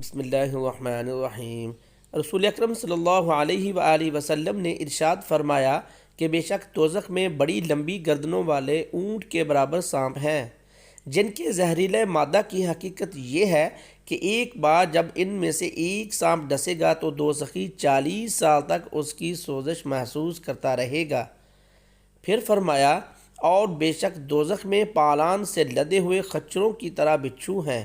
بسم اللہ الرحمن الرحیم۔ رسول اکرم صلی اللہ علیہ وآلہ وسلم نے ارشاد فرمایا کہ بے شک دوزخ میں بڑی لمبی گردنوں والے اونٹ کے برابر سانپ ہیں، جن کے زہریلے مادہ کی حقیقت یہ ہے کہ ایک بار جب ان میں سے ایک سانپ ڈسے گا تو دوزخی 40 سال تک اس کی سوزش محسوس کرتا رہے گا۔ پھر فرمایا، اور بے شک دوزخ میں پالان سے لدے ہوئے خچروں کی طرح بچھو ہیں،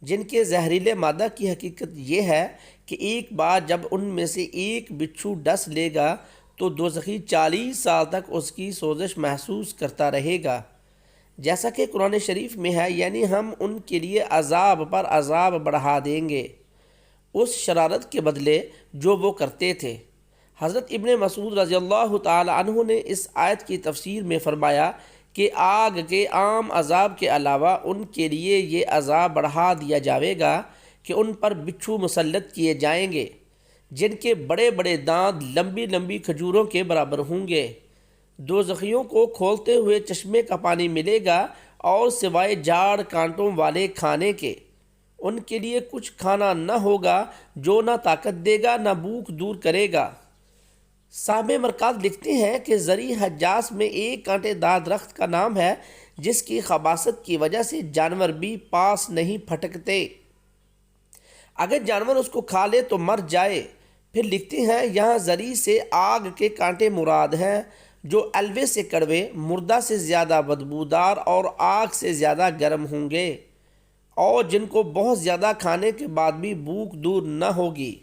جن کے زہریلے مادہ کی حقیقت یہ ہے کہ ایک بار جب ان میں سے ایک بچھو ڈس لے گا تو دوزخی 40 سال تک اس کی سوزش محسوس کرتا رہے گا۔ جیسا کہ قرآن شریف میں ہے، یعنی ہم ان کے لیے عذاب پر عذاب بڑھا دیں گے اس شرارت کے بدلے جو وہ کرتے تھے۔ حضرت ابن مسعود رضی اللہ تعالی عنہ نے اس آیت کی تفسیر میں فرمایا کہ آگ کے عام عذاب کے علاوہ ان کے لیے یہ عذاب بڑھا دیا جاوے گا کہ ان پر بچھو مسلط کیے جائیں گے، جن کے بڑے بڑے دانت لمبی لمبی کھجوروں کے برابر ہوں گے۔ دوزخیوں کو کھولتے ہوئے چشمے کا پانی ملے گا، اور سوائے جھاڑ کانٹوں والے کھانے کے ان کے لیے کچھ کھانا نہ ہوگا جو نہ طاقت دے گا نہ بھوک دور کرے گا۔ صاحب مرکات لکھتے ہیں کہ زرعی حجاز میں ایک کانٹے دار درخت کا نام ہے، جس کی خباثت کی وجہ سے جانور بھی پاس نہیں پھٹکتے، اگر جانور اس کو کھا لے تو مر جائے۔ پھر لکھتے ہیں، یہاں زرعی سے آگ کے کانٹے مراد ہیں، جو الوے سے کڑوے، مردہ سے زیادہ بدبودار اور آگ سے زیادہ گرم ہوں گے، اور جن کو بہت زیادہ کھانے کے بعد بھی بھوک دور نہ ہوگی۔